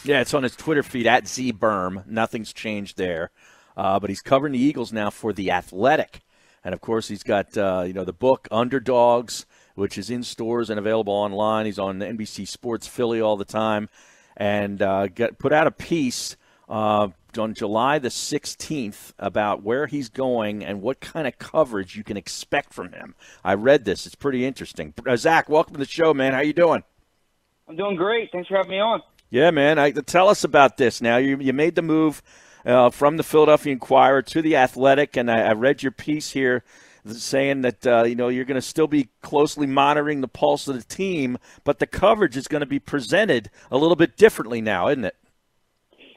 Yeah, it's on his Twitter feed, @ZBerm. Nothing's changed there. But he's covering the Eagles now for The Athletic. And, of course, he's got, the book Underdogs, which is in stores and available online. He's on NBC Sports Philly all the time. And put out a piece on July the 16th about where he's going and what kind of coverage you can expect from him. I read this. It's pretty interesting. Zach, welcome to the show, man. How you doing? I'm doing great. Thanks for having me on. Yeah, man. Tell us about this now. You made the move from the Philadelphia Inquirer to The Athletic, and I read your piece here saying that you're going to still be closely monitoring the pulse of the team, but the coverage is going to be presented a little bit differently now, isn't it?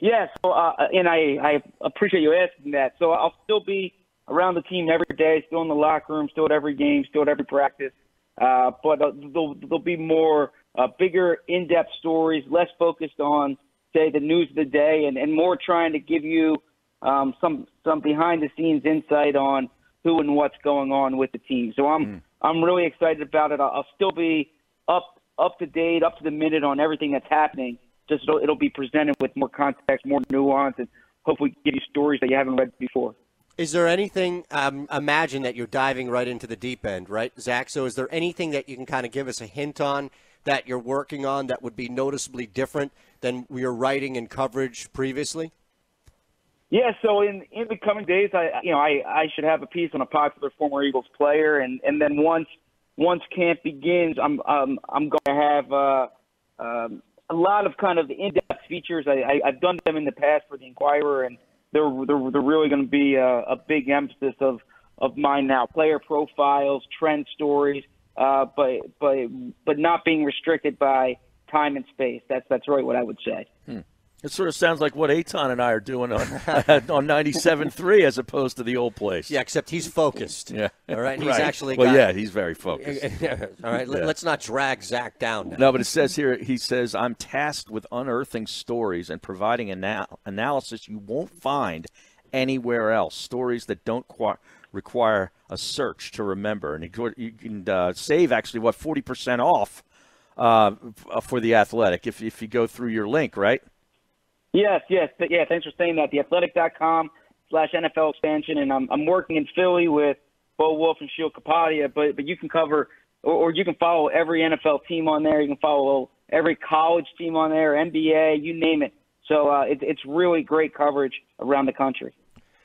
Yeah, so, and I appreciate you asking that. So I'll still be around the team every day, still in the locker room, still at every game, still at every practice. But there'll be more bigger, in-depth stories, less focused on, say, the news of the day, and more trying to give you some behind-the-scenes insight on who and what's going on with the team. So I'm really excited about it. I'll still be up to date, up to the minute on everything that's happening. Just it'll be presented with more context, more nuance, and hopefully give you stories that you haven't read before. Is there anything, imagine that you're diving right into the deep end, right, Zach? So is there anything that you can kind of give us a hint on that you're working on that would be noticeably different than your writing and coverage previously? Yeah, so in the coming days, I should have a piece on a popular former Eagles player, and then once camp begins, I'm going to have a lot of kind of in-depth features. I've done them in the past for the Inquirer, and they're really going to be a big emphasis of mine now. Player profiles, trend stories, but not being restricted by time and space. That's really what I would say. It sort of sounds like what Eytan and I are doing on 97.3 as opposed to the old place. Yeah, except he's focused. Yeah. All right. And right. He's actually he's very focused. All right. Yeah. Let's not drag Zach down now. No, but it says here, he says, I'm tasked with unearthing stories and providing analysis you won't find anywhere else, stories that don't require a search to remember. And you can save, actually, 40% off for The Athletic if you go through your link, right? Yes. Yeah, thanks for saying that. TheAthletic.com/NFL expansion, and I'm working in Philly with Bo Wolf and Sheil Kapadia, but you can cover or you can follow every NFL team on there. You can follow every college team on there, NBA, you name it. So it's really great coverage around the country.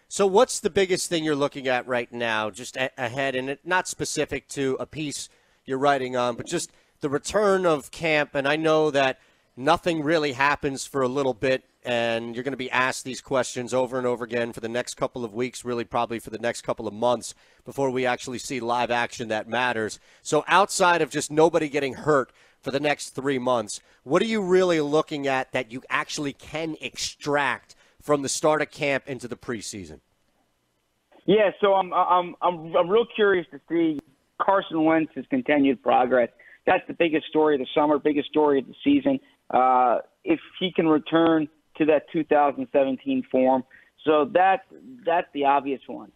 So what's the biggest thing you're looking at right now, just ahead, and not specific to a piece you're writing on, but just the return of camp? And I know that nothing really happens for a little bit, and you're going to be asked these questions over and over again for the next couple of weeks, really probably for the next couple of months before we actually see live action that matters. So outside of just nobody getting hurt for the next 3 months, what are you really looking at that you actually can extract from the start of camp into the preseason? Yeah, so I'm real curious to see Carson Wentz's continued progress. That's the biggest story of the summer, biggest story of the season. If he can return to that 2017 form. So that's the obvious one.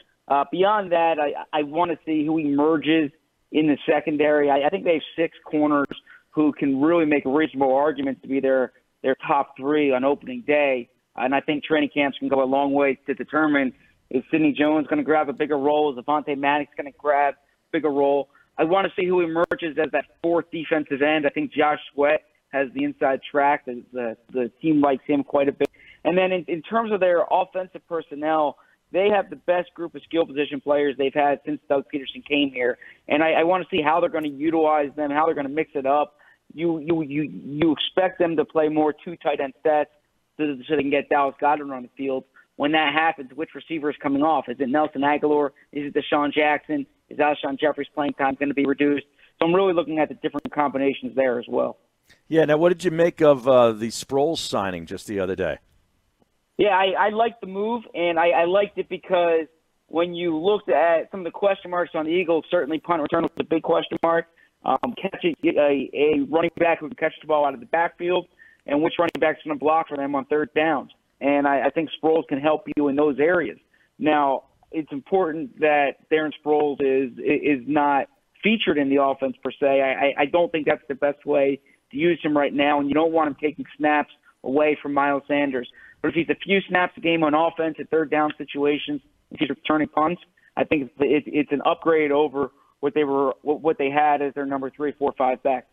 Beyond that, I want to see who emerges in the secondary. I think they have 6 corners who can really make reasonable arguments to be their top 3 on opening day. And I think training camps can go a long way to determine if Sidney Jones going to grab a bigger role, is Avonte Maddox going to grab a bigger role. I want to see who emerges as that 4th defensive end. I think Josh Sweat has the inside track. The team likes him quite a bit. And then in terms of their offensive personnel, they have the best group of skill position players they've had since Doug Peterson came here. And I want to see how they're going to utilize them, how they're going to mix it up. You expect them to play more 2 tight end sets so they can get Dallas Goedert on the field. When that happens, which receiver is coming off? Is it Nelson Aguilar? Is it Deshaun Jackson? Is Alshon Jeffrey's playing time going to be reduced? So I'm really looking at the different combinations there as well. Yeah, now what did you make of the Sproles signing just the other day? Yeah, I liked the move, and I liked it because when you looked at some of the question marks on the Eagles, certainly punt return was a big question mark. Catching a running back who can catch the ball out of the backfield, and which running back's going to block for them on 3rd downs. And I think Sproles can help you in those areas. Now, it's important that Darren Sproles is not featured in the offense per se. I don't think that's the best way to use him right now, and you don't want him taking snaps away from Miles Sanders. But if he's a few snaps a game on offense at third down situations, if he's returning punts, I think it's an upgrade over what they had as their number 3, 4, 5 back.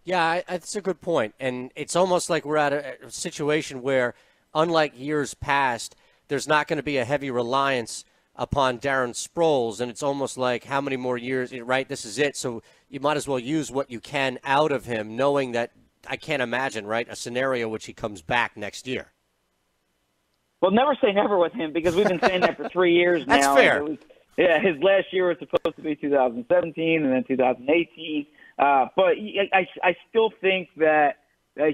Yeah, that's a good point. And it's almost like we're at a situation where, unlike years past, there's not going to be a heavy reliance upon Darren Sproles, and it's almost like how many more years, right? This is it. So you might as well use what you can out of him, knowing that I can't imagine, right, a scenario which he comes back next year. Well, never say never with him, because we've been saying that for 3 years now. That's fair. His last year was supposed to be 2017 and then 2018. But I still think that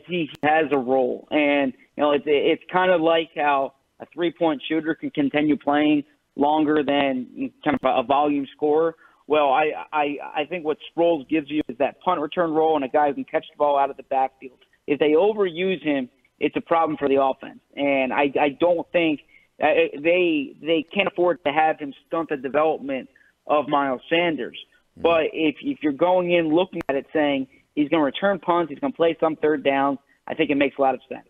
he has a role. And, it's kind of like how a three-point shooter can continue playing longer than kind of a volume scorer. Well, I think what Sproles gives you is that punt return role and a guy who can catch the ball out of the backfield. If they overuse him, it's a problem for the offense. And I don't think they can't afford to have him stunt the development of Miles Sanders. But if you're going in looking at it saying he's going to return punts, he's going to play some third downs, I think it makes a lot of sense.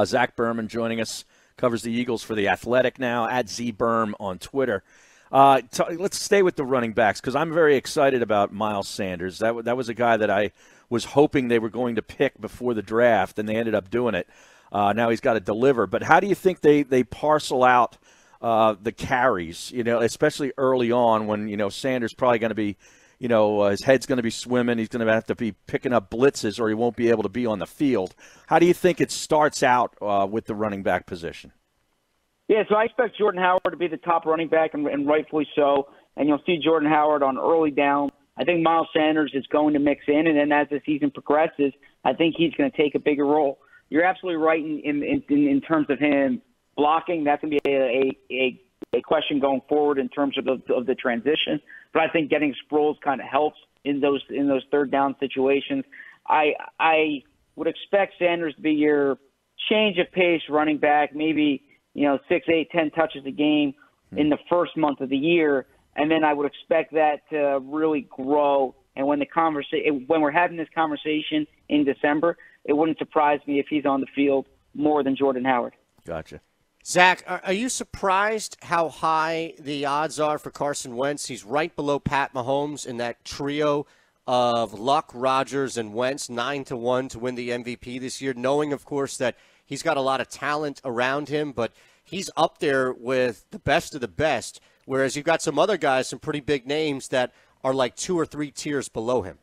Zach Berman joining us, covers the Eagles for The Athletic now, at ZBerm on Twitter. Let's stay with the running backs, because I'm very excited about Miles Sanders. That was a guy that I was hoping they were going to pick before the draft, and they ended up doing it. Now he's got to deliver. But how do you think they parcel out the carries, especially early on when, Sanders probably going to be, his head's going to be swimming. He's going to have to be picking up blitzes or he won't be able to be on the field. How do you think it starts out with the running back position? Yeah, so I expect Jordan Howard to be the top running back, and rightfully so. And you'll see Jordan Howard on early down. I think Miles Sanders is going to mix in, and then as the season progresses, I think he's going to take a bigger role. You're absolutely right in terms of him blocking. That's going to be a question going forward in terms of the transition. But I think getting Sproles kind of helps in those third down situations. I would expect Sanders to be your change of pace running back, maybe 6, 8, 10 touches a game in the first month of the year, and then I would expect that to really grow. And when we're having this conversation in December, it wouldn't surprise me if he's on the field more than Jordan Howard. Gotcha. Zach, are you surprised how high the odds are for Carson Wentz? He's right below Pat Mahomes in that trio of Luck, Rodgers, and Wentz, 9-1 to win the MVP this year, knowing, of course, that he's got a lot of talent around him, but he's up there with the best of the best, whereas you've got some other guys, some pretty big names that are like 2 or 3 tiers below him.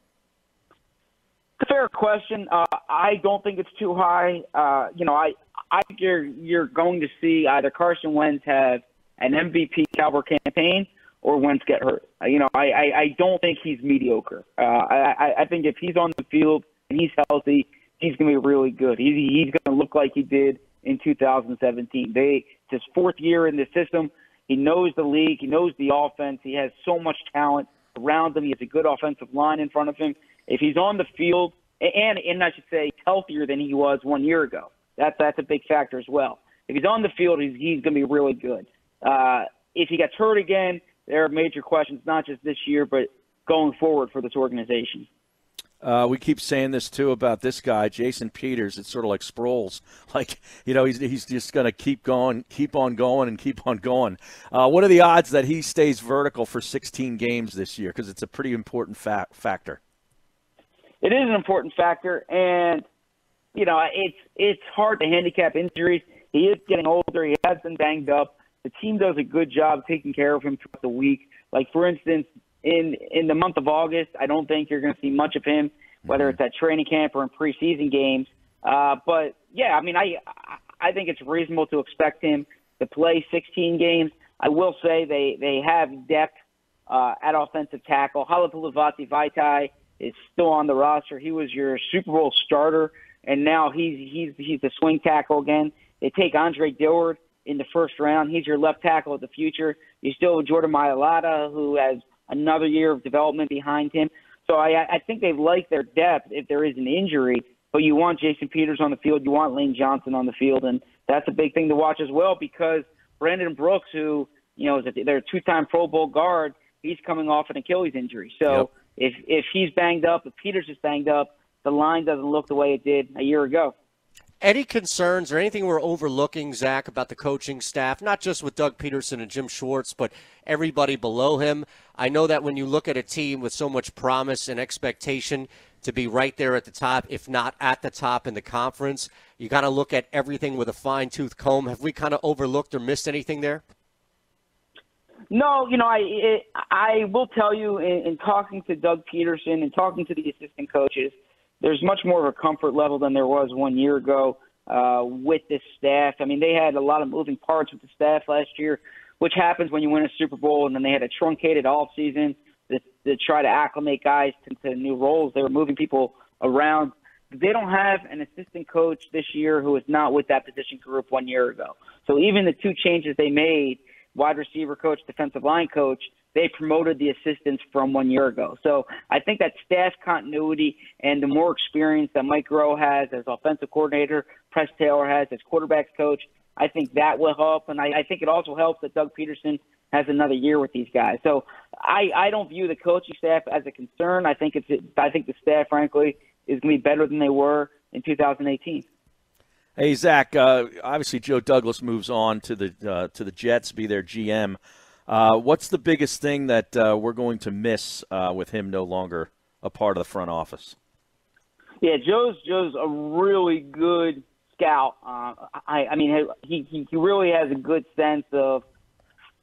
It's a fair question. I don't think it's too high. I think you're going to see either Carson Wentz have an MVP caliber campaign or Wentz get hurt. I don't think he's mediocre. I think if he's on the field and he's healthy, he's going to be really good. He's going to look like he did in 2017. It's his 4th year in the system. He knows the league. He knows the offense. He has so much talent around him. He has a good offensive line in front of him. If he's on the field, and I should say healthier than he was 1 year ago, that's a big factor as well. If he's on the field, he's going to be really good. If he gets hurt again, there are major questions, not just this year, but going forward for this organization. We keep saying this, too, about this guy, Jason Peters. It's sort of like Sproles. He's just going to keep on going. What are the odds that he stays vertical for 16 games this year? Because it's a pretty important factor. It is an important factor, and, it's hard to handicap injuries. He is getting older. He has been banged up. The team does a good job taking care of him throughout the week. Like, for instance, in the month of August, I don't think you're going to see much of him, whether it's at training camp or in preseason games. But, yeah, I think it's reasonable to expect him to play 16 games. I will say they have depth at offensive tackle. Halapoulivaati Vaitai is still on the roster. He was your Super Bowl starter, and now he's the swing tackle again. They take Andre Dillard in the first round. He's your left tackle of the future. You still have Jordan Mailata, who has another year of development behind him. So I think they like their depth if there is an injury, but you want Jason Peters on the field. You want Lane Johnson on the field, and that's a big thing to watch as well because Brandon Brooks, who is their 2-time Pro Bowl guard, he's coming off an Achilles injury. So if he's banged up, if Peters is banged up, the line doesn't look the way it did a year ago. Any concerns or anything we're overlooking, Zach, about the coaching staff, not just with Doug Peterson and Jim Schwartz, but everybody below him? I know that when you look at a team with so much promise and expectation to be right there at the top, if not at the top in the conference, you got to look at everything with a fine-tooth comb. Have we kind of overlooked or missed anything there? No, I will tell you in talking to Doug Peterson and talking to the assistant coaches, there's much more of a comfort level than there was 1 year ago with this staff. I mean, they had a lot of moving parts with the staff last year, which happens when you win a Super Bowl, and then they had a truncated offseason to try to acclimate guys to new roles. They were moving people around. They don't have an assistant coach this year who is not with that position group 1 year ago. So even the two changes they made, wide receiver coach, defensive line coach, they promoted the assistants from 1 year ago. So I think that staff continuity and the more experience that Mike Groh has as offensive coordinator, Press Taylor has as quarterbacks coach, I think that will help. And I think it also helps that Doug Peterson has another year with these guys. So I don't view the coaching staff as a concern. I think the staff, frankly, is going to be better than they were in 2018. Hey, Zach, obviously Joe Douglas moves on to the Jets, be their GM. What's the biggest thing that we're going to miss with him no longer a part of the front office? Yeah, Joe's a really good scout. I mean, he really has a good sense of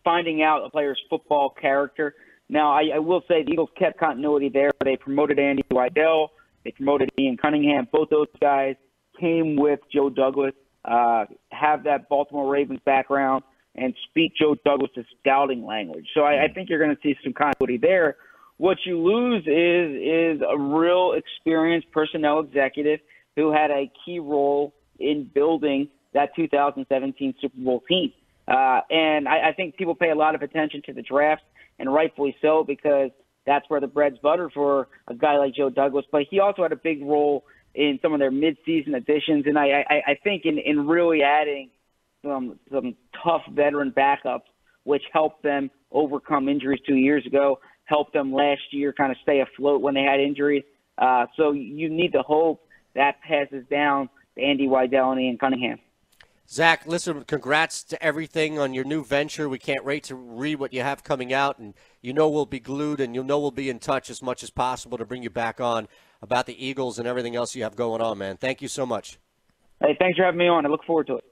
finding out a player's football character. Now, I will say the Eagles kept continuity there. They promoted Andy Weidel. They promoted Ian Cunningham. Both those guys came with Joe Douglas, have that Baltimore Ravens background, and speak Joe Douglas' scouting language. So I think you're going to see some continuity there. What you lose is a real experienced personnel executive who had a key role in building that 2017 Super Bowl team. And I think people pay a lot of attention to the draft, and rightfully so, because that's where the bread's buttered for a guy like Joe Douglas. But he also had a big role in some of their midseason additions, and I think in really adding some tough veteran backups, which helped them overcome injuries 2 years ago, helped them last year kind of stay afloat when they had injuries. So you need to hope that passes down to Andy Weidel and Ian Cunningham. Zach, listen, congrats to everything on your new venture. We can't wait to read what you have coming out, and we'll be glued, and we'll be in touch as much as possible to bring you back on about the Eagles and everything else you have going on, man. Thank you so much. Hey, thanks for having me on. I look forward to it.